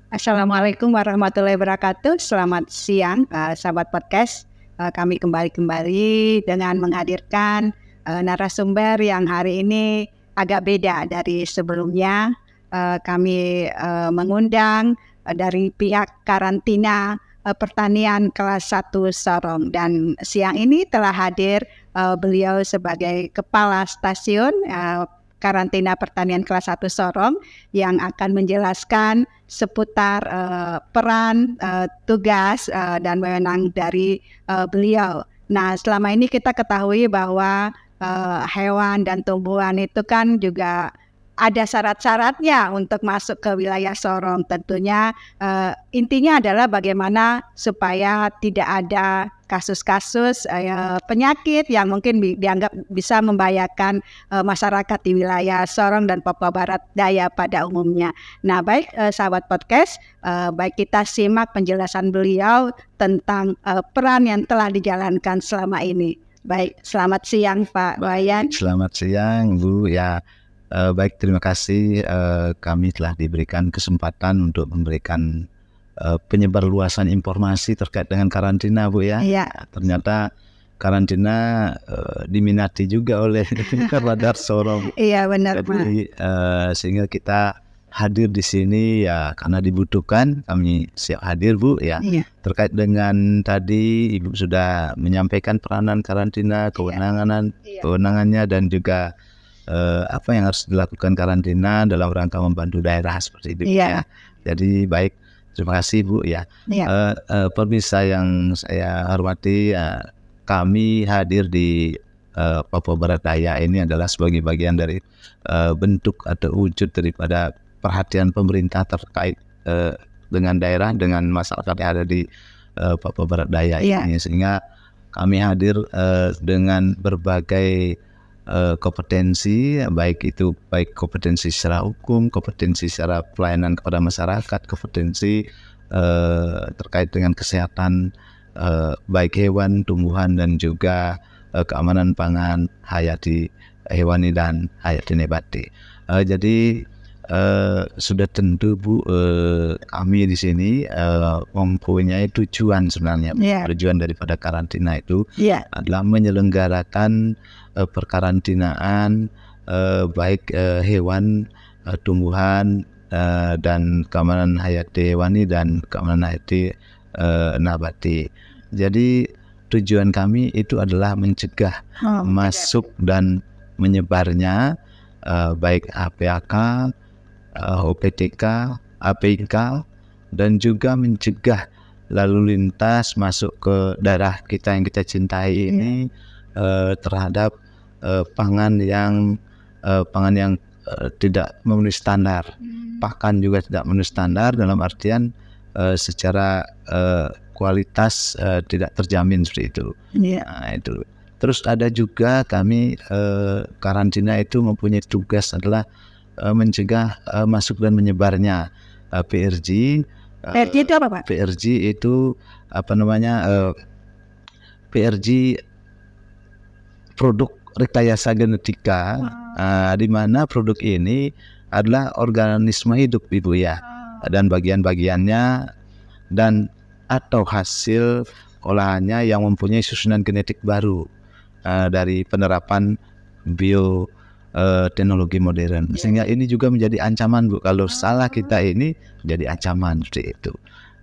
Assalamualaikum warahmatullahi wabarakatuh. Selamat siang, sahabat podcast. Kami kembali dengan menghadirkan narasumber yang hari ini agak beda dari sebelumnya. Kami mengundang dari pihak karantina pertanian kelas 1 Sorong, dan siang ini telah hadir beliau sebagai kepala stasiun karantina pertanian kelas 1 Sorong yang akan menjelaskan seputar peran, tugas, dan wewenang dari beliau. Nah, selama ini kita ketahui bahwa hewan dan tumbuhan itu kan juga ada syarat-syaratnya untuk masuk ke wilayah Sorong. Tentunya intinya adalah bagaimana supaya tidak ada kasus-kasus penyakit yang mungkin dianggap bisa membahayakan masyarakat di wilayah Sorong dan Papua Barat Daya pada umumnya. Nah, baik sahabat podcast, baik kita simak penjelasan beliau tentang peran yang telah dijalankan selama ini. Baik, selamat siang Pak Wayan. Selamat siang Bu. Ya, baik, terima kasih kami telah diberikan kesempatan untuk memberikan penyebarluasan informasi terkait dengan karantina, Bu ya. Iya. Ternyata karantina diminati juga oleh Radar Sorong. Iya, benar, Jadi sehingga kita hadir di sini ya karena dibutuhkan, kami siap hadir, Bu ya. Iya. Terkait dengan tadi Ibu sudah menyampaikan peranan karantina, kewenangannya dan juga apa yang harus dilakukan karantina dalam rangka membantu daerah seperti itu. Iya. Ya. Jadi baik, terima kasih Bu ya. Iya. Pemirsa yang saya hormati, kami hadir di Papua Barat Daya ini adalah sebagai bagian dari bentuk atau wujud daripada perhatian pemerintah terkait dengan daerah, dengan masyarakat yang ada di Papua Barat Daya ini. Sehingga kami hadir dengan berbagai kompetensi, baik kompetensi secara hukum, kompetensi secara pelayanan kepada masyarakat, kompetensi terkait dengan kesehatan baik hewan, tumbuhan dan juga keamanan pangan, hayati hewani dan hayati nebati. Jadi sudah tentu Bu, kami di sini mempunyai tujuan sebenarnya. Tujuan daripada karantina itu adalah menyelenggarakan perkarantinaan baik hewan, tumbuhan dan keamanan hayati hewani dan keamanan hayati nabati. Jadi tujuan kami itu adalah mencegah masuk dan menyebarnya baik APAK, OPTK, APIK, dan juga mencegah lalu lintas masuk ke daerah kita yang kita cintai ini terhadap pangan yang tidak memenuhi standar. Pakan juga tidak memenuhi standar dalam artian secara kualitas tidak terjamin seperti itu. Nah, itu. Terus ada juga kami karantina itu mempunyai tugas adalah mencegah masuk dan menyebarnya PRG. PRG itu apa, Pak? PRG itu PRG produk rekayasa genetika, di mana produk ini adalah organisme hidup, Ibu ya, dan bagian-bagiannya dan atau hasil olahannya yang mempunyai susunan genetik baru dari penerapan teknologi modern. Sehingga ini juga menjadi ancaman, Bu, kalau salah kita ini menjadi ancaman seperti itu.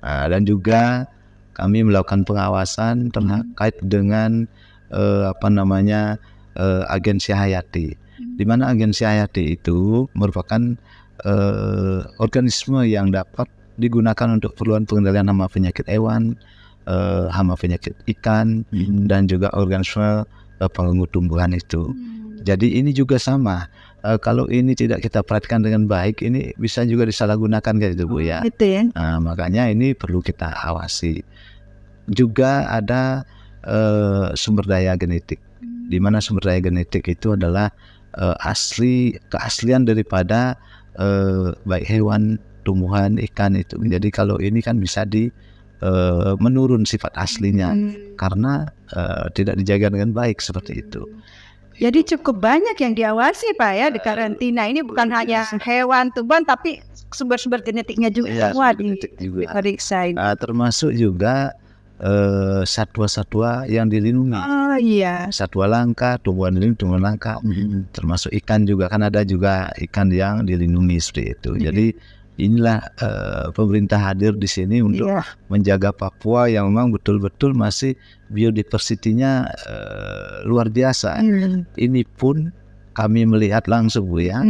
Dan juga kami melakukan pengawasan terkait dengan agensi hayati, di mana agensi hayati itu merupakan organisme yang dapat digunakan untuk keperluan pengendalian hama penyakit hewan, hama penyakit ikan, dan juga organisme pengganggu tumbuhan itu. Jadi ini juga sama, kalau ini tidak kita perhatikan dengan baik, ini bisa juga disalahgunakan kayak gitu, Bu ya. Nah, makanya ini perlu kita awasi. Juga ada sumber daya genetik, di mana sumber daya genetik itu adalah keaslian daripada baik hewan, tumbuhan, ikan itu. Jadi kalau ini kan bisa menurun sifat aslinya karena tidak dijaga dengan baik seperti itu. Jadi cukup banyak yang diawasi Pak ya di karantina ini, bukan hanya hewan, tumbuhan, tapi sumber-sumber genetiknya juga Iya, semua genetik juga. diperiksa. Termasuk juga satwa-satwa yang dilindungi. Oh iya. Satwa langka, tumbuhan dilindungi, tumbuhan langka, termasuk ikan juga, kan ada juga ikan yang dilindungi seperti itu. Jadi inilah pemerintah hadir di sini untuk menjaga Papua yang memang betul-betul masih biodiversitinya luar biasa. Ini pun kami melihat langsung Bu ya,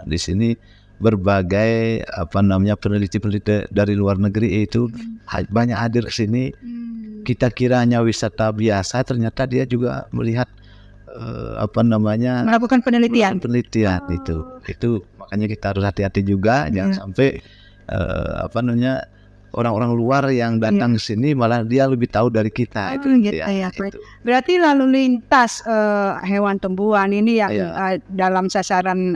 di sini berbagai peneliti-peneliti dari luar negeri itu banyak hadir ke sini. Kita kiranya wisata biasa, ternyata dia juga melihat melakukan penelitian. Itu makanya kita harus hati-hati juga, jangan sampai orang-orang luar yang datang ke sini malah dia lebih tahu dari kita. Itu. Berarti lalu lintas hewan tumbuhan ini yang dalam sasaran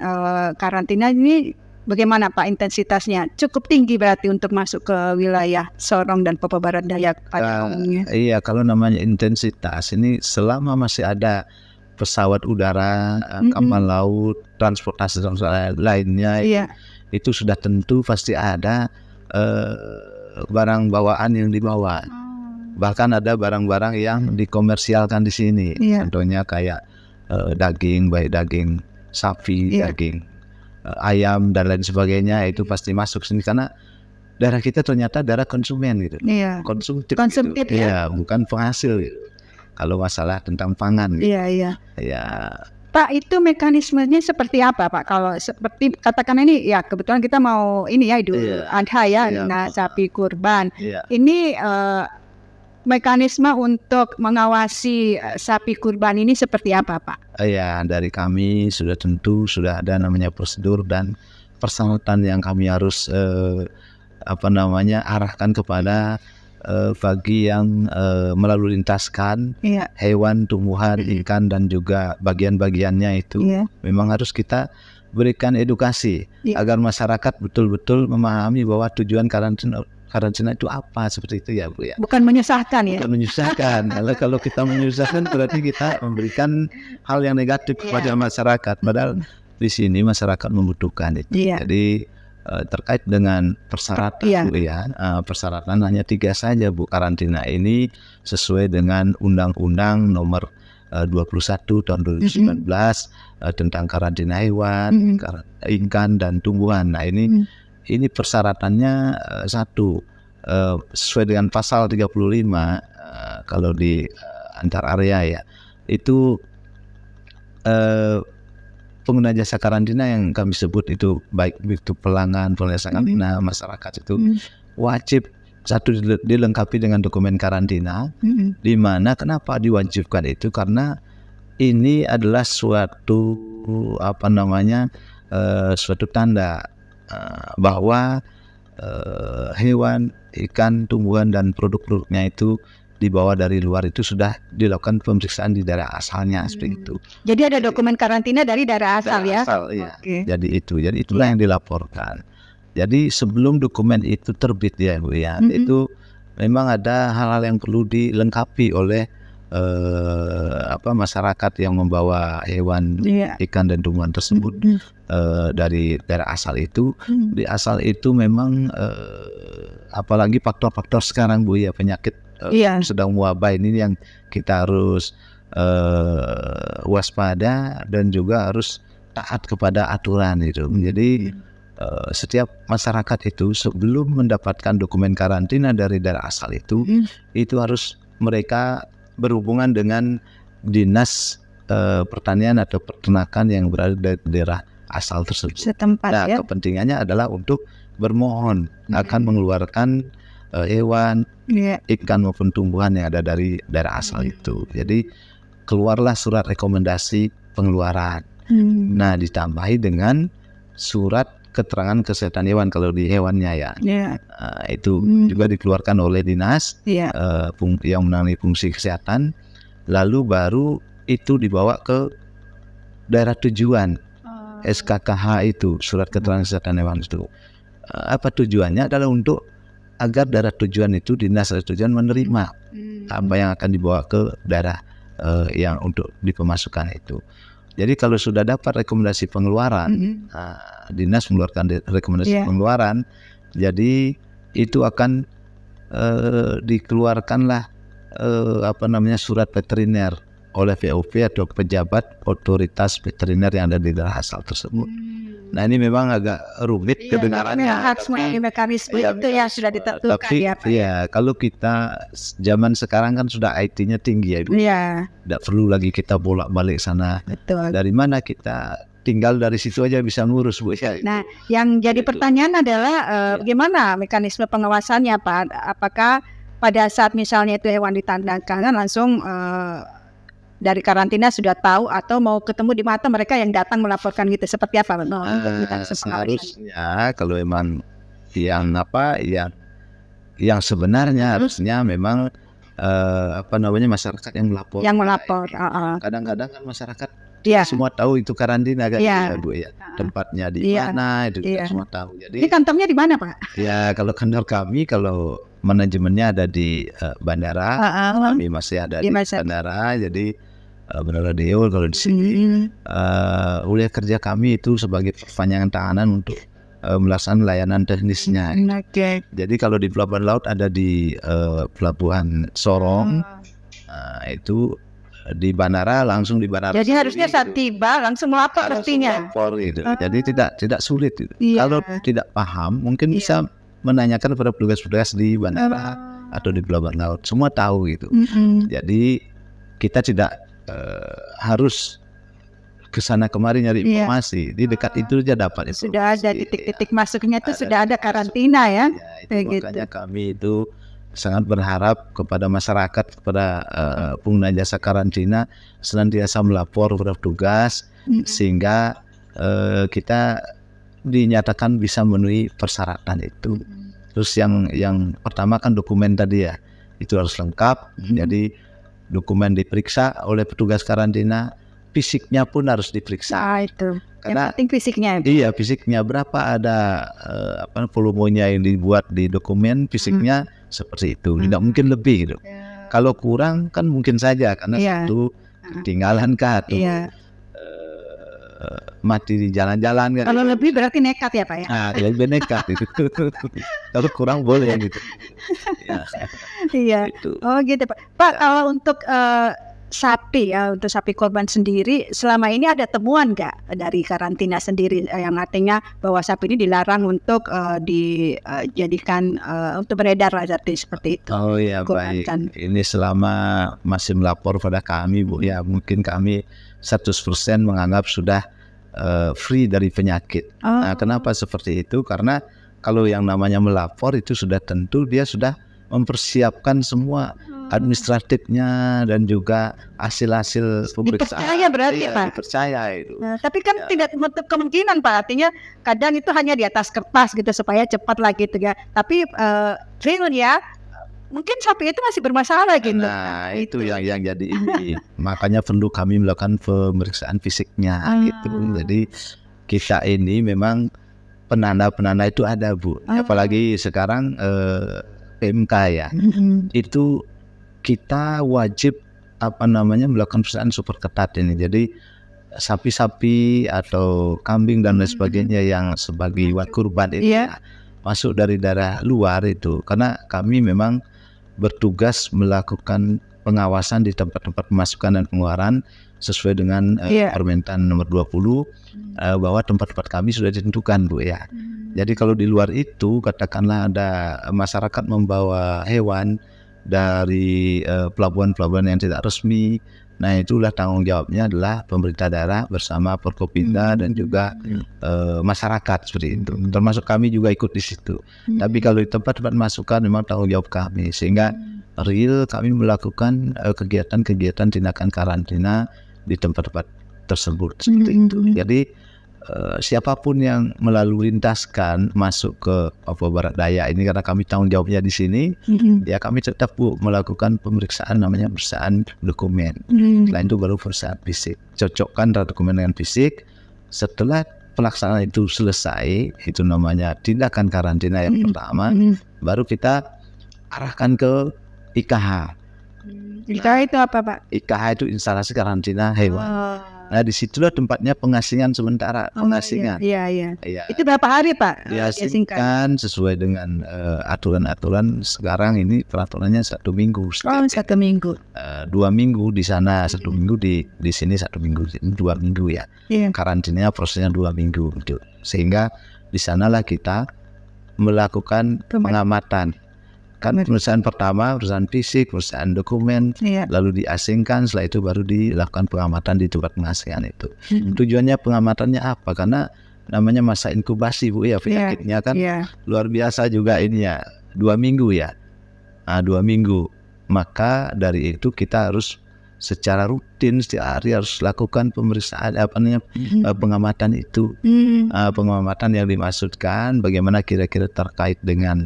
karantina ini bagaimana Pak intensitasnya? Cukup tinggi berarti untuk masuk ke wilayah Sorong dan Papua Barat Daya pada umumnya. Iya, kalau namanya intensitas ini selama masih ada pesawat udara, kapal laut, transportasi lainnya, itu sudah tentu pasti ada barang bawaan yang dibawa. Bahkan ada barang-barang yang dikomersialkan di sini. Contohnya kayak daging, baik daging sapi, daging ayam dan lain sebagainya, itu pasti masuk sini karena darah kita ternyata darah konsumen gitu. Konsumtif gitu. Ya, bukan penghasil gitu. Kalau masalah tentang pangan gitu. Pak, itu mekanismenya seperti apa Pak? Kalau seperti katakan ini ya kebetulan kita mau ini ya Idul Adha ya, sapi kurban. Ini mekanisme untuk mengawasi sapi kurban ini seperti apa Pak? Dari kami sudah ada namanya prosedur dan persyaratan yang kami harus arahkan kepada bagi yang melalui lintaskan hewan, tumbuhan, ikan dan juga bagian-bagiannya itu memang harus kita berikan edukasi agar masyarakat betul-betul memahami bahwa tujuan karantina itu apa, seperti itu ya Bu ya. Bukan menyusahkan ya. Bukan menyusahkan. Kalau kita menyusahkan berarti kita memberikan hal yang negatif kepada masyarakat. Padahal di sini masyarakat membutuhkan itu. Jadi terkait dengan persyaratan Bu ya, persyaratan hanya 3 saja Bu. Karantina ini sesuai dengan Undang-Undang Nomor 21 tahun 2019 tentang karantina hewan, ikan dan tumbuhan. Nah ini persyaratannya satu, sesuai dengan pasal 35 kalau di antar area ya, itu pengguna jasa karantina yang kami sebut itu baik itu pelanggan jasa karantina, masyarakat itu wajib satu dilengkapi dengan dokumen karantina, di mana kenapa diwajibkan itu karena ini adalah suatu suatu tanda bahwa hewan, ikan, tumbuhan dan produk-produknya itu dibawa dari luar itu sudah dilakukan pemeriksaan di daerah asalnya seperti itu. Jadi ada dokumen karantina dari daerah asal ya? Jadi itulah yang dilaporkan. Jadi sebelum dokumen itu terbit ya Bu ya, itu memang ada hal-hal yang perlu dilengkapi oleh masyarakat yang membawa hewan, ikan dan tumbuhan tersebut dari daerah asal itu. Di asal itu memang apalagi faktor-faktor sekarang Bu ya, penyakit sedang wabah ini yang kita harus waspada dan juga harus taat kepada aturan itu. Jadi setiap masyarakat itu sebelum mendapatkan dokumen karantina dari daerah asal itu harus mereka berhubungan dengan dinas pertanian atau peternakan yang berada di daerah asal tersebut. Setempat kepentingannya adalah untuk bermohon akan mengeluarkan hewan, ikan maupun tumbuhan yang ada dari daerah asal itu. Jadi keluarlah surat rekomendasi pengeluaran. Nah ditambahi dengan surat keterangan kesehatan hewan kalau di hewannya ya. Itu juga dikeluarkan oleh dinas yang menangani fungsi kesehatan. Lalu baru itu dibawa ke daerah tujuan. SKKH itu surat keterangan kesehatan hewan itu. Apa tujuannya? Adalah untuk agar daerah tujuan itu, dinas daerah tujuan menerima apa yang akan dibawa ke daerah yang untuk dipemasukkan itu. Jadi kalau sudah dapat rekomendasi pengeluaran, dinas mengeluarkan rekomendasi pengeluaran, jadi itu akan dikeluarkanlah surat veteriner oleh VOV atau pejabat otoritas veteriner yang ada di daerah asal tersebut. Nah ini memang agak rumit kedengarannya. Harus melalui mekanisme itu yang sudah ditentukan. Tapi kalau kita zaman sekarang kan sudah IT-nya tinggi ya, Ibu. Tidak perlu lagi kita bolak-balik sana. Betul. Dari mana kita tinggal dari situ aja bisa ngurus, Bu. Nah, yang jadi pertanyaan adalah bagaimana mekanisme pengawasannya, Pak? Apakah pada saat misalnya itu hewan ditandangkan langsung dari karantina sudah tahu atau mau ketemu di mata mereka yang datang melaporkan gitu, seperti apa? Seharusnya kalau memang yang sebenarnya harusnya memang masyarakat yang melapor. Kadang-kadang kan masyarakat semua tahu itu karantina kan, Bu ya. Tempatnya di mana itu semua tahu. Jadi ini kantornya di mana, Pak? Ya kalau kantor kami, kalau manajemennya ada di bandara, kami masih ada di bandara. Jadi Bandara Deol kalau di sini. Wilayah kerja kami itu sebagai perpanjangan tangan untuk melaksanakan layanan teknisnya. Jadi kalau di pelabuhan laut ada di pelabuhan Sorong, itu di bandara langsung di bandara. Jadi harusnya saat tiba langsung melapor pastinya. Gitu. Jadi tidak sulit. Kalau tidak paham mungkin bisa menanyakan kepada petugas-petugas di bandara atau di pelabuhan laut. Semua tahu gitu. Jadi kita tidak harus ke sana kemari nyari informasi. Di dekat itu saja dapat informasi. Sudah ada titik-titik masuknya itu sudah ada karantina ya. Makanya kami itu sangat berharap kepada masyarakat, kepada pengguna jasa karantina senantiasa melapor kepada petugas sehingga kita dinyatakan bisa memenuhi persyaratan itu. Terus yang pertama kan dokumen tadi ya, itu harus lengkap. Jadi dokumen diperiksa oleh petugas karantina, fisiknya pun harus diperiksa. Itu. Karena yang penting fisiknya. Iya, fisiknya berapa ada volumenya yang dibuat di dokumen, fisiknya seperti itu. Tidak mungkin lebih gitu. Kalau kurang kan mungkin saja karena satu ketinggalan kah atau mati di jalan-jalan kan. Kalau lebih berarti nekat ya, Pak ya. Nah, lebih nekat itu. Kalau kurang boleh gitu. Iya. Gitu. Oh gitu, Pak. Pak, kalau untuk sapi ya, untuk sapi korban sendiri selama ini ada temuan nggak dari karantina sendiri yang artinya bahwa sapi ini dilarang untuk dijadikan untuk beredar lah seperti itu? Oh iya, baik. Ini selama masih melapor pada kami, Bu ya, mungkin kami 100% menganggap sudah free dari penyakit. Nah, kenapa seperti itu? Karena kalau yang namanya melapor itu sudah tentu dia sudah mempersiapkan semua administratifnya dan juga hasil-hasil pemeriksaan. Dipercaya berarti, Pak? Dipercaya itu. Nah, tapi kan tidak menutup kemungkinan, Pak. Artinya kadang itu hanya di atas kertas gitu supaya cepat lah gitu ya. Tapi real ya, mungkin sapi itu masih bermasalah gitu. Nah, itu yang jadi ini. Makanya perlu kami melakukan pemeriksaan fisiknya gitu. Jadi kita ini memang penanda-penanda itu ada, Bu. Apalagi sekarang PMK ya. Itu kita wajib melakukan pemeriksaan super ketat ini. Jadi sapi-sapi atau kambing dan lain sebagainya yang sebagai hewan kurban itu masuk dari daerah luar itu, karena kami memang bertugas melakukan pengawasan di tempat-tempat pemasukan dan pengeluaran sesuai dengan permintaan nomor 20 bahwa tempat-tempat kami sudah ditentukan, Bu ya. Jadi kalau di luar itu katakanlah ada masyarakat membawa hewan dari pelabuhan-pelabuhan yang tidak resmi, nah itulah tanggung jawabnya adalah pemerintah daerah bersama Forkopimda dan juga masyarakat seperti itu. Termasuk kami juga ikut di situ. Tapi kalau di tempat-tempat masukan memang tanggung jawab kami, sehingga real kami melakukan kegiatan-kegiatan tindakan karantina di tempat-tempat tersebut seperti itu. Jadi siapapun yang melalui lintaskan masuk ke Papua Barat Daya ini, karena kami tanggung jawabnya di sini, ya kami tetap, Bu, melakukan pemeriksaan namanya pemeriksaan dokumen. Selain itu baru pemeriksaan fisik. Cocokkan dokumen dengan fisik. Setelah pelaksanaan itu selesai, itu namanya tindakan karantina yang pertama, baru kita arahkan ke IKH. IKH itu apa Pak? IKH itu instalasi karantina hewan. Oh. Nah disitulah tempatnya pengasingan sementara, pengasingan. Iya. Iya. Itu berapa hari Pak? Diasingkan sesuai dengan aturan-aturan sekarang ini peraturannya 1 minggu. 1 minggu. 2 minggu di sana, 1 minggu di sini, 1 minggu, 2 minggu ya. Iya. Karantinanya prosesnya 2 minggu gitu. Sehingga di sanalah kita melakukan pengamatan. Kan pemeriksaan pertama, pemeriksaan fisik, pemeriksaan dokumen, lalu diasingkan, setelah itu baru dilakukan pengamatan di tempat pengasingan itu. Tujuannya pengamatannya apa? Karena namanya masa inkubasi Bu ya, penyakitnya kan luar biasa juga ini ya, 2 minggu ya. 2 minggu. Maka dari itu kita harus secara rutin setiap hari harus lakukan pemeriksaan pengamatan itu. Pengamatan yang dimaksudkan bagaimana kira-kira terkait dengan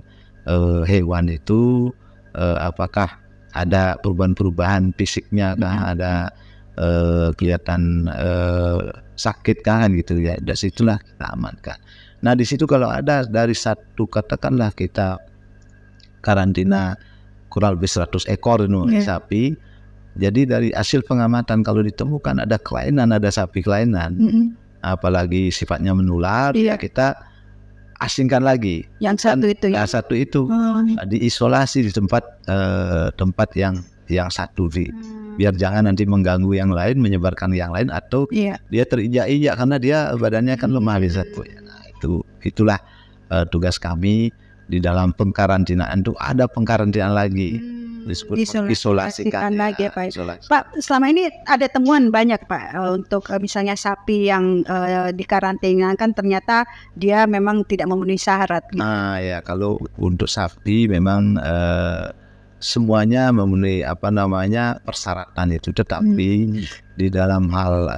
hewan itu, apakah ada perubahan-perubahan fisiknya kah, ada kelihatan sakit kan gitu ya. Dari situlah kita amankan. Nah di situ kalau ada dari satu, katakanlah kita karantina kurang lebih 100 ekor sapi. Jadi dari hasil pengamatan kalau ditemukan ada kelainan, ada sapi kelainan, apalagi sifatnya menular, ya kita asingkan lagi. Yang satu itu diisolasi di tempat yang satu biar jangan nanti mengganggu yang lain, menyebarkan yang lain, atau dia terinjak-injak karena dia badannya kan lemah bisa tuh. Nah itulah tugas kami di dalam pengkarantinaan itu, ada pengkarantinaan lagi. Disebut isolasikan lagi ya, Pak. Pak, selama ini ada temuan banyak Pak untuk misalnya sapi yang dikarantina kan ternyata dia memang tidak memenuhi syarat. Gitu. Ya kalau untuk sapi memang semuanya memenuhi persyaratan itu, tetapi di dalam hal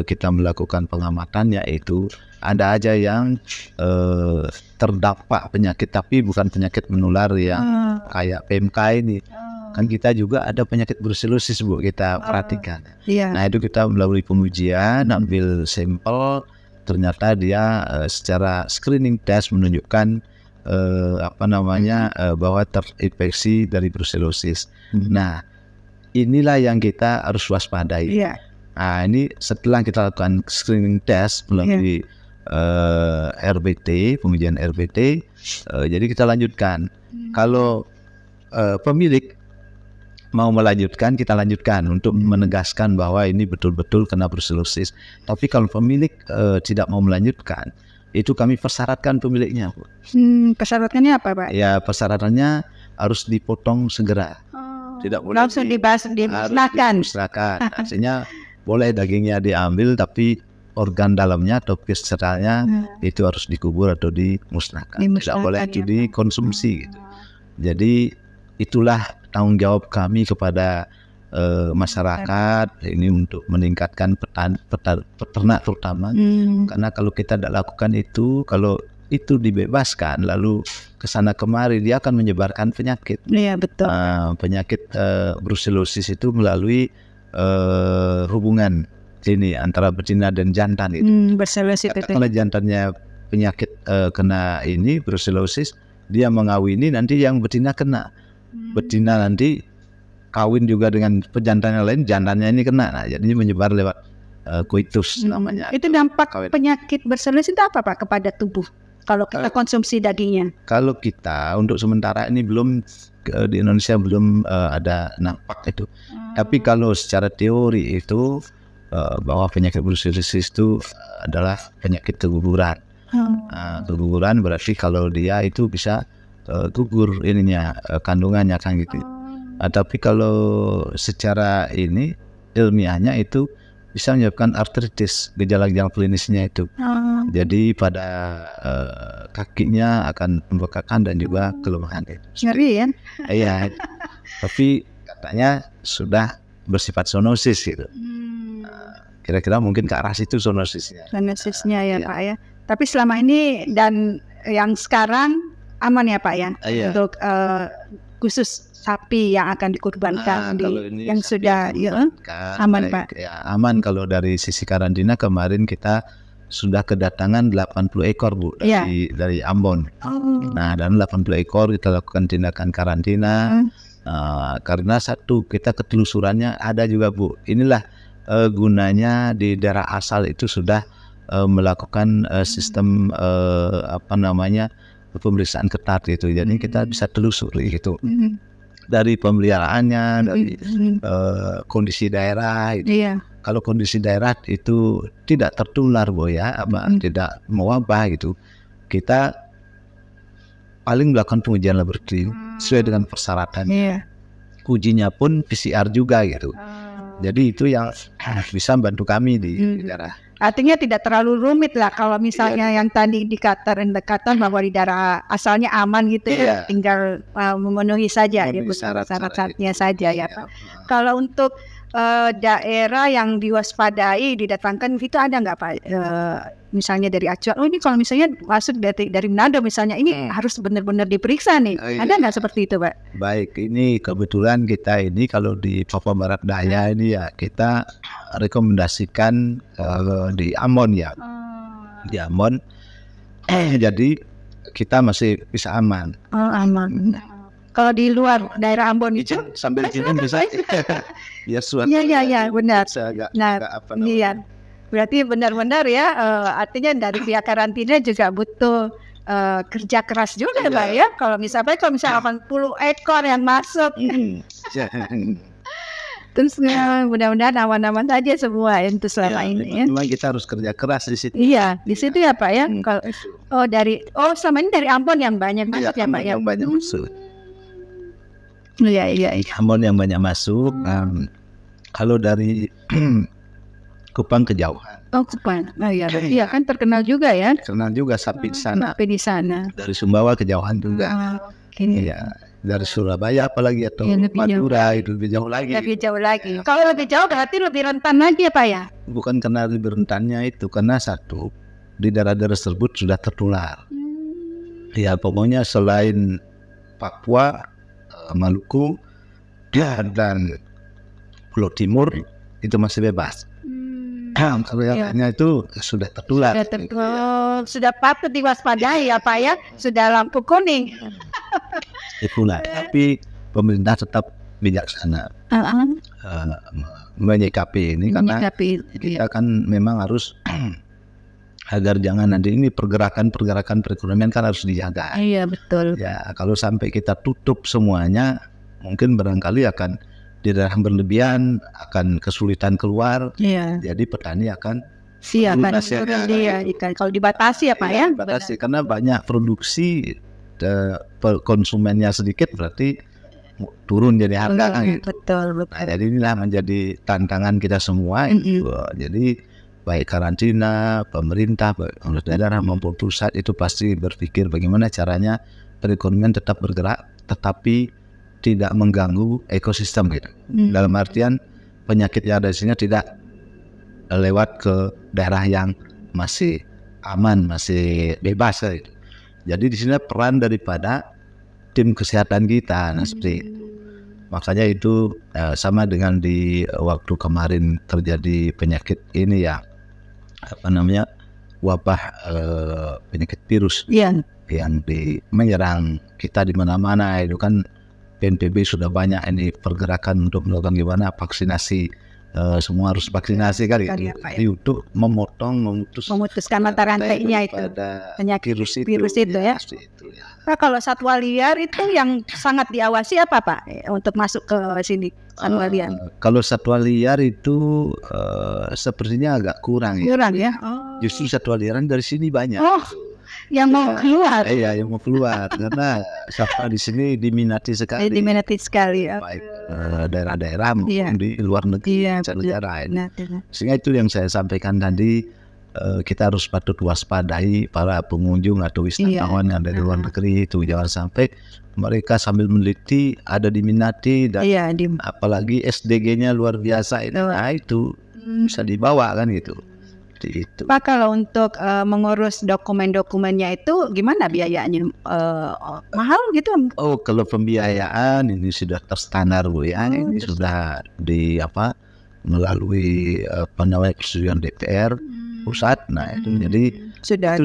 kita melakukan pengamatan, yaitu ada aja yang terdampak penyakit tapi bukan penyakit menular yang kayak PMK ini. Kan kita juga ada penyakit brusellosis Bu, kita perhatikan. Nah itu kita melalui pengujian, ambil sampel, ternyata dia secara screening test menunjukkan bahwa terinfeksi dari brusellosis. Nah inilah yang kita harus waspadai. Nah ini setelah kita lakukan screening test melalui RBT, pengujian RBT, jadi kita lanjutkan. Kalau pemilik mau melanjutkan, kita lanjutkan untuk menegaskan bahwa ini betul-betul kena brusellosis. Tapi kalau pemilik tidak mau melanjutkan, itu kami persyaratkan pemiliknya. Persyaratannya apa Pak? Ya persyaratannya harus dipotong segera. Tidak boleh langsung dimusnahkan. Artinya boleh dagingnya diambil, tapi organ dalamnya atau visceralnya itu harus dikubur atau dimusnahkan. Tidak boleh itu dikonsumsi gitu. Jadi itulah tanggung jawab kami kepada masyarakat ini untuk meningkatkan peternak terutama. Karena kalau kita tidak lakukan itu, kalau itu dibebaskan lalu kesana kemari, dia akan menyebarkan penyakit. Iya betul. Penyakit brusellosis itu melalui hubungan ini antara betina dan jantan itu. Brusellosis itu. Kalau jantannya penyakit kena ini brusellosis, dia mengawini, nanti yang betina kena. Betina nanti kawin juga dengan pejantan yang lain, jantannya ini kena. Nah, jadi menyebar lewat koitus namanya. Itu dampak penyakit brusellosis itu apa Pak kepada tubuh kalau kita konsumsi dagingnya? Kalau kita untuk sementara ini belum di Indonesia belum ada nampak itu. Tapi kalau secara teori itu bahwa penyakit brusellosis itu adalah penyakit keguguran. Keguguran berarti kalau dia itu bisa gugur ininya, kandungannya kan gitu. Tapi kalau secara ini ilmiahnya itu bisa menyebabkan artritis, gejala-gejala klinisnya itu. Jadi pada kakinya akan pembekakan dan juga kelemahan itu. Ngeri ya? Iya. Tapi katanya sudah bersifat zoonosis gitu. Kira-kira mungkin ke arah situ zoonosisnya. Zoonosisnya ya Pak ya. Tapi selama ini dan yang sekarang aman ya Pak ya, untuk khusus sapi yang akan dikurbankan yang sudah aman Pak. Ya, aman kalau dari sisi karantina. Kemarin kita sudah kedatangan 80 ekor Bu dari Ambon. Nah dan 80 ekor kita lakukan tindakan karantina. Karena satu, kita ketelusurannya ada juga Bu. Inilah gunanya di daerah asal itu sudah melakukan sistem pemeriksaan ketat gitu. Jadi kita bisa telusuri gitu dari pemeliharaannya, dari kondisi daerah. Gitu. Iya. Kalau kondisi daerah itu tidak tertular Bu ya, tidak mewabah gitu, kita paling melakukan pengujian laboratorium sesuai dengan persyaratan. Iya. Ujinya pun PCR juga gitu. Jadi itu yang bisa membantu kami di daerah. Artinya tidak terlalu rumit lah kalau misalnya yang tadi indikator bahwa di daerah asalnya aman gitu ya, tinggal memenuhi saja gitu, syarat-syaratnya saja ya Pak. Kalau untuk daerah yang diwaspadai didatangkan itu ada nggak Pak? Misalnya dari acuan, ini kalau misalnya masuk dari Manado misalnya, ini harus benar-benar diperiksa nih. Ada nggak seperti itu Pak? Baik, ini kebetulan kita ini kalau di Papua Barat Daya ini ya kita rekomendasikan di Ambon ya, di Ambon. Jadi kita masih bisa aman. Oh, aman. Kalau di luar daerah Ambon itu sambil izin bisa. Ya suatu. Iya benar. Nah, iya. Berarti benar-benar ya, artinya dari pihak karantina juga butuh kerja keras juga Pak ya. Kalau misalnya 80 ekor yang masuk. Terus mudah-mudahan aman-aman saja semua itu selama ini ya. Memang kita harus kerja keras di situ. Iya, di situ ya Pak ya. Kalau selama ini dari Ambon yang banyak masuk ya Pak ya. Yang banyak masuk. Iya. Ambon yang banyak masuk. Kalau dari Kupang kejauhan. Oh Kupang, iya kan terkenal juga ya. Terkenal juga sapi di sana. Sapi di sana. Dari Sumbawa kejauhan juga. Iya, dari Surabaya apalagi atau Madura itu lebih jauh lagi. Lebih jauh lagi. Kalau lebih jauh berarti lebih rentan lagi ya Pak ya? Bukan karena lebih rentannya itu, karena satu di daerah-daerah tersebut sudah tertular. Ya pokoknya selain Papua, Maluku dan Pulau Timur itu masih bebas. Kalau yang lainnya itu sudah tertular. Sudah patut diwaspadai ya Pak ya. Sudah lampu kuning. Itulah. Tapi pemerintah tetap bijaksana menyikapi ini karena kita kan memang harus agar jangan nanti ini pergerakan perekonomian kan harus dijaga. Iya betul. Ya kalau sampai kita tutup semuanya, mungkin barangkali akan di daerah berlebihan, akan kesulitan keluar. Iya. Jadi petani akan turun dia ikan. Kalau dibatasi ya Pak ya? Dibatasi karena banyak produksi, konsumennya sedikit berarti turun jadi harga kan gitu. Betul. Nah, jadi inilah menjadi tantangan kita semua. Jadi baik karantina, pemerintah, daerah maupun pusat itu pasti berpikir bagaimana caranya perekonomian tetap bergerak, tetapi tidak mengganggu ekosistem gitu. Dalam artian penyakit yang ada di sini tidak lewat ke daerah yang masih aman, masih bebas gitu. Jadi di sini peran daripada tim kesehatan kita, seperti itu. Makanya itu sama dengan di waktu kemarin terjadi penyakit ini ya, wabah penyakit virus yang menyerang kita di mana-mana itu kan. BNPB sudah banyak ini pergerakan untuk melakukan gimana vaksinasi, semua harus vaksinasi kan gitu. Jadi untuk memutuskan mata rantainya itu penyakit virus itu ya. Pak, kalau satwa liar itu yang sangat diawasi apa Pak untuk masuk ke sini satwa liar? Kalau satwa liar itu sepertinya agak kurang ya. Kurang ya. Justru satwa liaran dari sini banyak. Yang mau keluar. Iya, yang mau keluar karena satwa di sini diminati sekali. Ya. Baik daerah-daerah maupun di luar negeri, negara ini. Sehingga itu yang saya sampaikan tadi, kita harus patut waspadai para pengunjung atau wisatawan yang dari luar negeri itu, jangan sampai mereka sambil meneliti ada diminati dan apalagi SDG-nya luar biasa itu, nah itu bisa dibawa kan gitu. Itu. Pak, kalau untuk mengurus dokumen-dokumennya itu gimana biayanya? Mahal gitu? Oh, kalau pembiayaan ini sudah terstandar Bu ya. Ini sudah melalui persetujuan DPR pusat. Nah, itu jadi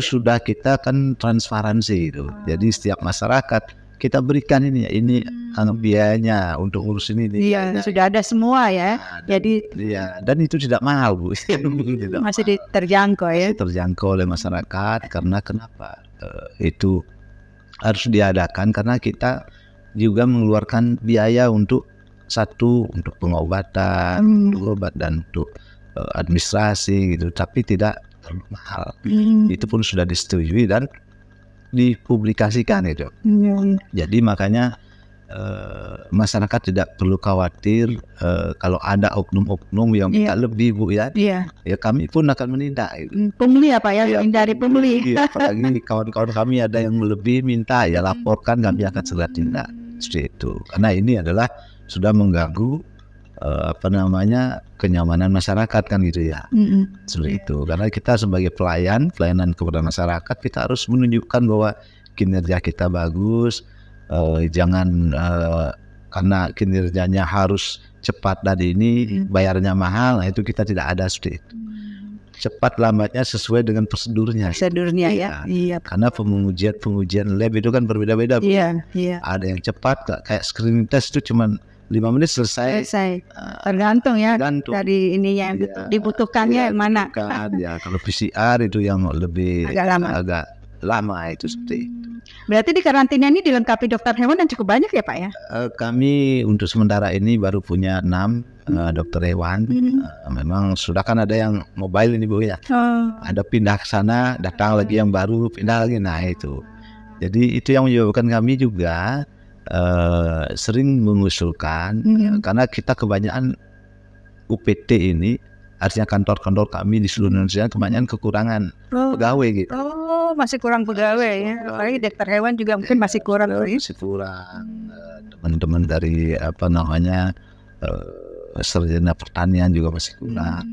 sudah kita kan transparansi itu. Jadi setiap masyarakat kita berikan ini ya, ini biayanya untuk ngurus ini. Iya, sudah ada semua ya. Jadi dan itu tidak mahal Bu. Tidak masih terjangkau ya. masih terjangkau oleh masyarakat karena kenapa? Itu harus diadakan karena kita juga mengeluarkan biaya untuk untuk pengobatan, untuk obat dan untuk administrasi gitu, tapi tidak terlalu mahal. Itu pun sudah disetujui dan dipublikasikan itu. Jadi makanya masyarakat tidak perlu khawatir kalau ada oknum-oknum yang minta lebih Bu ya. Ya kami pun akan menindak itu. Pungli apa ya? Hindari pungli. Apalagi kawan-kawan kami ada yang lebih minta ya laporkan, kami akan segera tindak seperti itu. Karena ini adalah sudah mengganggu kenyamanan masyarakat kan gitu ya. Seperti itu. Karena kita sebagai pelayanan kepada masyarakat, kita harus menunjukkan bahwa kinerja kita bagus. Jangan karena kinerjanya harus cepat dan ini bayarnya mahal, nah itu kita tidak ada seperti itu. Cepat lambatnya sesuai dengan prosedurnya. Ya. Iya. Karena pengujian lab itu kan berbeda-beda. Iya. Ada yang cepat kayak screening test itu cuma 5 menit selesai. Tergantung ya dari ininya dibutuhkannya yang mana. Ya, kalau PCR itu yang lebih agak lama itu seperti itu. Berarti di karantina ini dilengkapi dokter hewan dan cukup banyak ya Pak ya? Kami untuk sementara ini baru punya 6 dokter hewan. Memang sudah kan ada yang mobile ini Bu ya. Ada pindah ke sana, datang lagi yang baru, pindah lagi. Nah itu. Jadi itu yang menyebabkan kami juga sering mengusulkan karena kita kebanyakan UPT ini, artinya kantor-kantor kami di seluruh Indonesia kebanyakan kekurangan pegawai gitu. Masih kurang pegawai ya. Apalagi dokter hewan juga mungkin masih kurang. Masih kurang. Teman-teman dari sarjana pertanian juga masih kurang.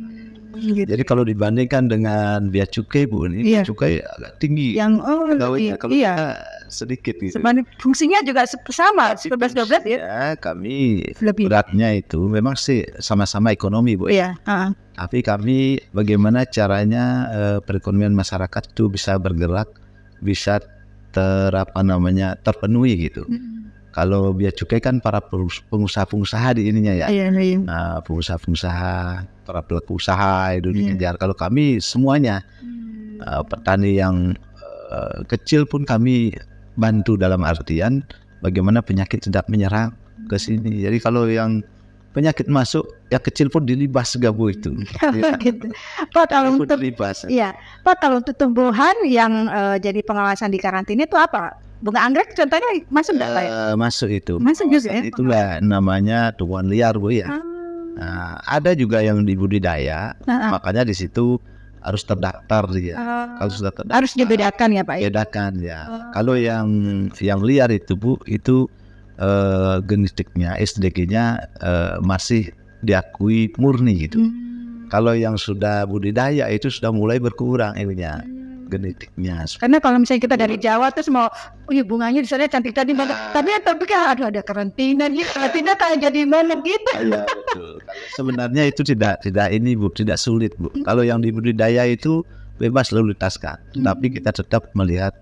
Gitu. Jadi kalau dibandingkan dengan biaya cukai Bu, ini cukai agak tinggi. Yang pegawainya kalau kita sedikit gitu. Sebenarnya fungsinya juga sama 11-12 ya. Kami beratnya itu memang sih sama-sama ekonomi Bu. Iya. Tapi kami bagaimana caranya perekonomian masyarakat itu bisa bergerak, bisa terpenuhi gitu. Kalau biaya cukai kan para pengusaha-pengusaha di ininya ya. Nah, pengusaha-pengusaha, para pelaku usaha itu dikejar. Kalau kami semuanya petani yang kecil pun kami bantu dalam artian bagaimana penyakit tidak menyerang ke sini. Jadi kalau yang penyakit masuk, ya kecil pun dilibas gabu itu. Gitu. Pak kalau untuk Pak kalau untuk tumbuhan yang jadi pengawasan di karantina itu apa? Bunga anggrek contohnya masuk enggak Pak? Masuk itu. Masuk juga ya. Itulah namanya tumbuhan liar Bu ya. Nah, ada juga yang dibudidaya, makanya di situ harus terdaftar dia. Kalau sudah terdaftar harus dibedakan ya Pak ya. Bedakan ya. Kalau yang liar itu Bu, itu genetiknya, SDG-nya masih diakui murni gitu. Kalau yang sudah budidaya itu sudah mulai berkurang ininya, genetiknya. Karena kalau misalnya kita dari Jawa terus mau bunganya di sana cantik-cantik banget, tapi kan ada karantina nih, karantina kayak jadi mana gitu. Ya, betul. Sebenarnya itu tidak ini Bu, tidak sulit Bu. Kalau yang dibudidaya itu bebas lalu lintaskan, tapi kita tetap melihat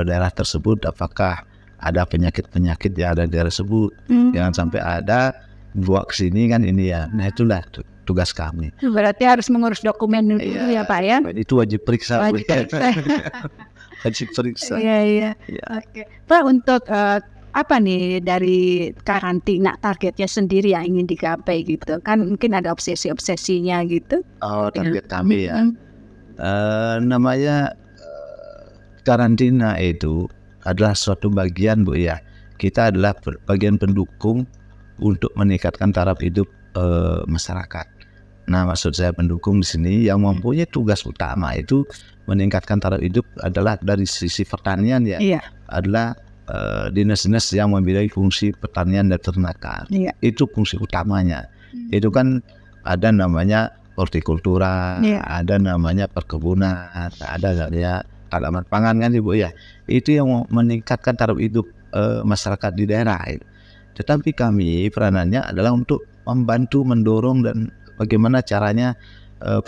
daerah tersebut apakah ada penyakit-penyakit yang ada di daerah tersebut. Jangan sampai ada bawa ke sini kan ini ya. Nah itulah tugas kami. Berarti harus mengurus dokumen dulu ya Pak ya. Itu wajib periksa. Wajib periksa. Iya. Oke. Pak untuk apa nih dari karantina targetnya sendiri yang ingin digapai gitu? Kan mungkin ada obsesi-obsesinya gitu. Target kami ya. Namanya karantina itu adalah suatu bagian Bu ya. Kita adalah bagian pendukung untuk meningkatkan taraf hidup masyarakat. Nah, maksud saya pendukung di sini yang mempunyai tugas utama itu meningkatkan taraf hidup adalah dari sisi pertanian ya. Adalah dinas-dinas yang membidangi fungsi pertanian dan peternakan. Itu fungsi utamanya. Itu kan ada namanya hortikultura, ada namanya perkebunan, ada namanya tanaman pangan kan Ibu ya. Itu yang meningkatkan taraf hidup masyarakat di daerah. Tetapi kami peranannya adalah untuk membantu mendorong dan bagaimana caranya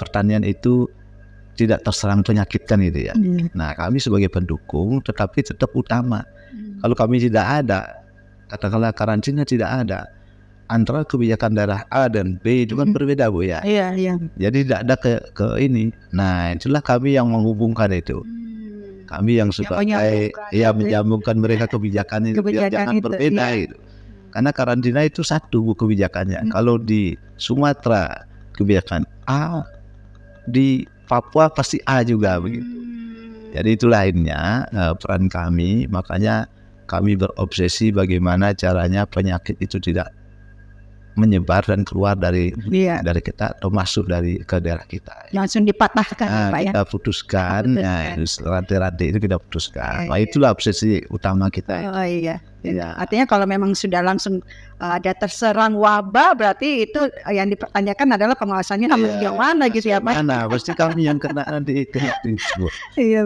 pertanian itu tidak terserang penyakit kan gitu ya. Nah kami sebagai pendukung tetapi tetap utama. Kalau kami tidak ada, katakanlah karantina tidak ada, antara kebijakan daerah A dan B itu kan berbeda Bu ya. Iya, iya. Jadi tidak ada ke ini. Nah itulah kami yang menghubungkan itu. Kami yang sebagai menyambungkan mereka kebijakan itu biar jangan berbeda gitu. Karena karantina itu satu Bu kebijakannya. Kalau di Sumatera kebijakan A, di Papua pasti A juga begitu. Jadi itu lainnya peran kami, makanya kami berobsesi bagaimana caranya penyakit itu tidak menyebar dan keluar dari kita atau masuk ke daerah kita. Langsung dipatahkan Pak ya. Kita putuskan, rantai-rantai itu kita putuskan. Nah itulah obsesi utama kita. Oh iya. Artinya kalau memang sudah langsung ada terserang wabah, berarti itu yang dipertanyakan adalah pengawasannya yang mana gitu ya Pak? Mana? Pasti kami yang kena nanti itu.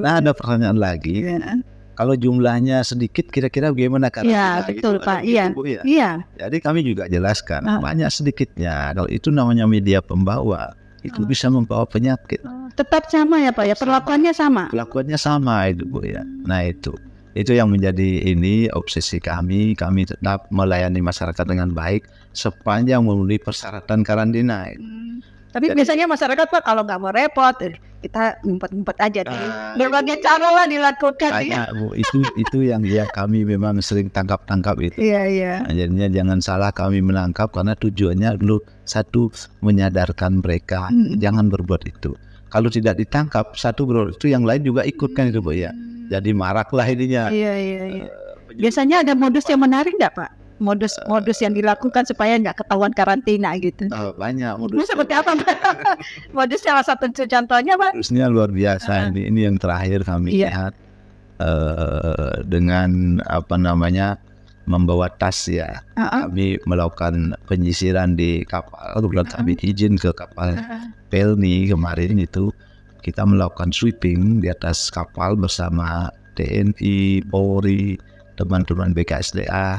Nah ada pertanyaan lagi. Kalau jumlahnya sedikit, kira-kira bagaimana karantina? Iya betul Pak. Iya. Jadi kami juga jelaskan banyak sedikitnya. Kalau itu namanya media pembawa, itu bisa membawa penyakit. Tetap sama ya Pak ya, perlakuannya sama. Perlakuannya sama itu Bu ya. Nah itu yang menjadi obsesi kami. Kami tetap melayani masyarakat dengan baik sepanjang memenuhi persyaratan karantina. Tapi biasanya masyarakat Pak kalau nggak mau repot, kita ngumpet-ngumpet aja deh. Berbagai cara lah dilakukan. Bu, itu yang kami memang sering tangkap itu. Iya. Nah, jadinya jangan salah kami menangkap karena tujuannya dulu satu menyadarkan mereka jangan berbuat itu. Kalau tidak ditangkap satu itu yang lain juga ikut kan itu Bu ya. Jadi maraklah ininya. Iya. Biasanya ada modus yang menarik nggak Pak? Modus yang dilakukan supaya nggak ketahuan karantina gitu. Banyak modus. Seperti apa Pak? Modus salah satu contohnya Pak? Modusnya luar biasa. Ini yang terakhir kami lihat dengan membawa tas ya. Kami melakukan penyisiran di kapal. Kebetulan kami izin ke kapal Pelni kemarin itu. Kita melakukan sweeping di atas kapal bersama TNI, Polri, teman-teman BKSDA.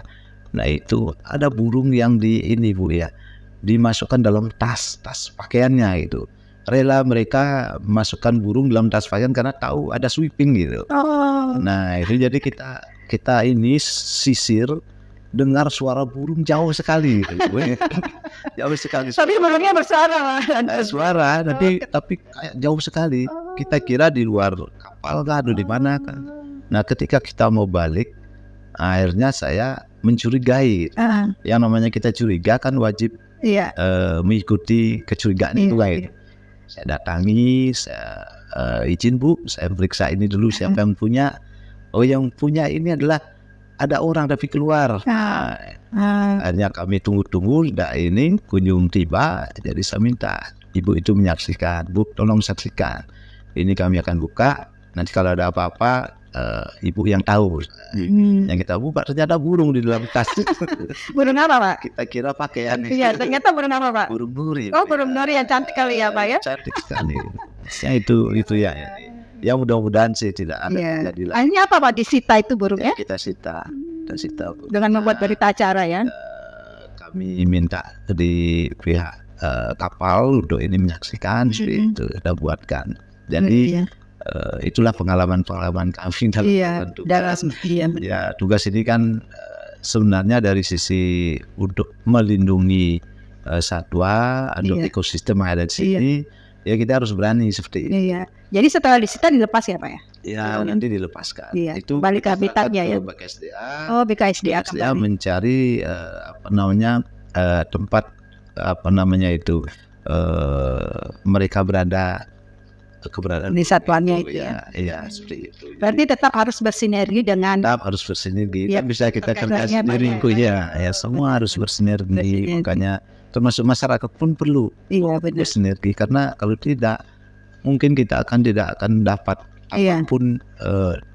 Nah itu ada burung yang Bu ya, dimasukkan dalam tas pakaiannya itu. Rela mereka masukkan burung dalam tas pakaian karena tahu ada sweeping gitu. Nah itu jadi kita sisir, dengar suara burung jauh sekali gitu. Jauh sekali. Tapi burungnya bersuara. Suara tapi kayak jauh sekali. Kita kira di luar kapal kan, di mana kan. Nah ketika kita mau balik, akhirnya saya mencurigai. Yang namanya kita curiga kan wajib mengikuti kecurigaan itu kan. Saya datangi, saya izin Bu, saya periksa ini dulu siapa yang punya. Oh yang punya ini adalah ada orang tapi keluar. Akhirnya kami tunggu, kunjung tiba. Jadi saya minta ibu itu menyaksikan. Bu tolong saksikan. Ini kami akan buka. Nanti kalau ada apa-apa ibu yang tahu. Yang kita buka ternyata burung di dalam tas. Burung apa Pak? Kita kira pakaian. Iya ternyata burung apa Pak? Burung duri. Oh burung duri yang cantik kali ya Pak ya? Cantik sekali. Ya itu ya. Ya mudah-mudahan sih tidak ada. Akhirnya apa Pak disita itu burungnya? Kita sita. Dengan membuat berita acara ya? Kami minta di pihak kapal untuk ini menyaksikan. Itu kita buatkan. Jadi itulah pengalaman kami dalam tugas. Tugas ini kan sebenarnya dari sisi untuk melindungi satwa atau ekosistem yang ada di sini, ya kita harus berani seperti ini. Jadi setelah disita dilepas ya Pak ya? Ya nanti dilepaskan. Itu balik ke habitatnya ya. BKSDA. BKSDA mencari tempat mereka keberadaan di satuannya itu ya. Iya seperti itu. Berarti tetap harus bersinergi dengan. Tetap harus bersinergi. Kan bisa kita kerja sendiri ya. Semua harus bersinergi. Makanya termasuk masyarakat pun perlu bersinergi karena kalau tidak mungkin kita tidak akan dapat apapun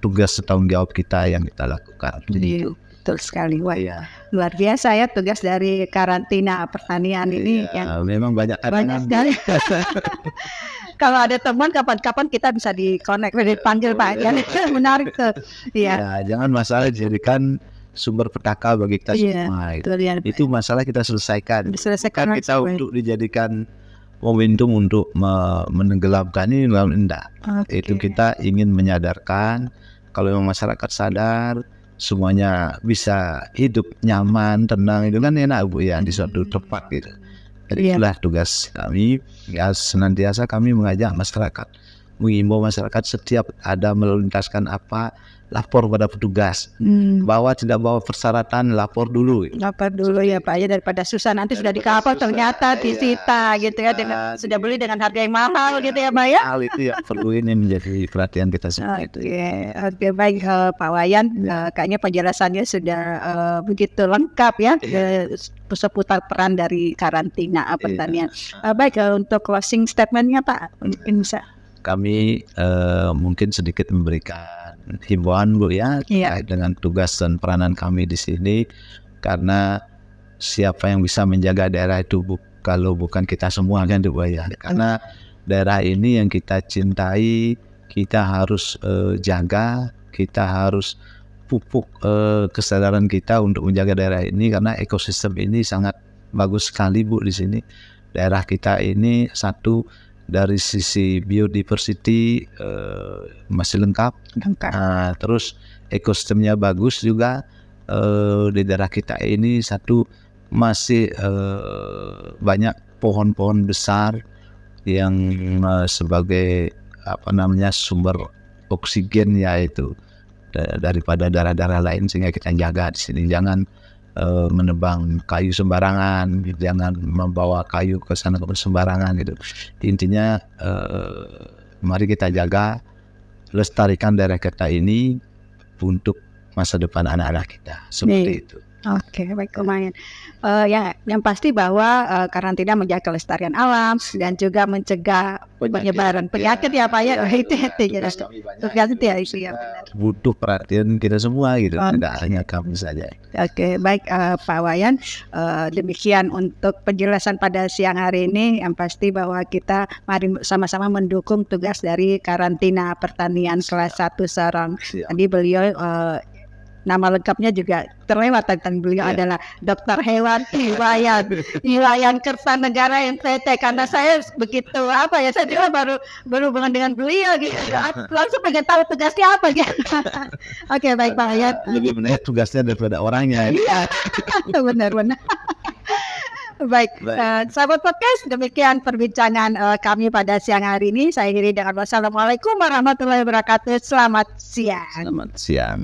tugas tanggung jawab kita yang kita lakukan. Jadi betul sekali. Wah, luar biasa ya tugas dari karantina pertanian ini yang memang banyak sekali. Kalau ada teman kapan-kapan kita bisa di-connect, dipanggil Pak ya. Menarik tuh. Jangan masalah dijadikan sumber petaka bagi kita semua. Itu masalah kita selesaikan. Diselesaikan kita untuk dijadikan momentum untuk menenggelamkan ini, enggak. Itu kita ingin menyadarkan kalau memang masyarakat sadar semuanya bisa hidup nyaman, tenang, itu kan enak Bu ya di suatu tempat gitu. Jadi itulah tugas kami ya, senantiasa kami mengajak masyarakat, mengimbau masyarakat setiap ada melintaskan apa, lapor pada petugas. Tidak bawa persyaratan, lapor dulu. Lapor dulu ya Pak ya, daripada susah nanti sudah dikapal ternyata disita gitu ya, sudah beli dengan harga yang mahal gitu ya Pak ya. Hal itu ya perlu ini menjadi perhatian kita semua. Oke, baik Pak Wayan, kayaknya penjelasannya sudah begitu lengkap ya, seputar peran dari karantina pertanian. Baik, untuk closing statementnya Pak, mungkin bisa. Kami mungkin sedikit memberikan himbauan Bu ya, dengan tugas dan peranan kami di sini, karena siapa yang bisa menjaga daerah itu kalau bukan kita semua kan Bu ya, karena daerah ini yang kita cintai, kita harus jaga, kita harus pupuk kesadaran kita untuk menjaga daerah ini, karena ekosistem ini sangat bagus sekali Bu di sini. Daerah kita ini satu dari sisi biodiversity masih lengkap. Terus ekosistemnya bagus juga. Di daerah kita ini satu masih banyak pohon-pohon besar yang sebagai sumber oksigen yaitu daripada daerah-daerah lain, sehingga kita jaga di sini. Jangan menebang kayu sembarangan, jangan membawa kayu ke sana ke sembarangan gitu. Intinya mari kita jaga, lestarikan daerah kita ini untuk masa depan anak-anak kita, seperti itu. Oke, baik, lumayan. Yang pasti bahwa karantina menjaga kelestarian alam dan juga mencegah penyebaran penyakit ya Pak ya. Itu ya. Butuh perhatian kita semua gitu, tidak hanya kami saja. Oke, baik Pak Wayan. Demikian untuk penjelasan pada siang hari ini. Yang pasti bahwa kita mari sama-sama mendukung tugas dari karantina pertanian kelas 1 Sorong. Tadi beliau nama lengkapnya juga terlewat, tentang beliau adalah Dr. Hewan Iwayan Kertanegara NTT. Karena saya begitu saya juga baru berhubungan dengan beliau gitu, langsung pengen tahu tugasnya apa gitu. Oke, baik Pak Wayan. Lebih menarik tugasnya daripada orangnya. Iya, benar. Baik, sahabat podcast, demikian perbincangan kami pada siang hari ini. Saya akhiri dengan wassalamualaikum warahmatullahi wabarakatuh. Selamat siang. Selamat siang.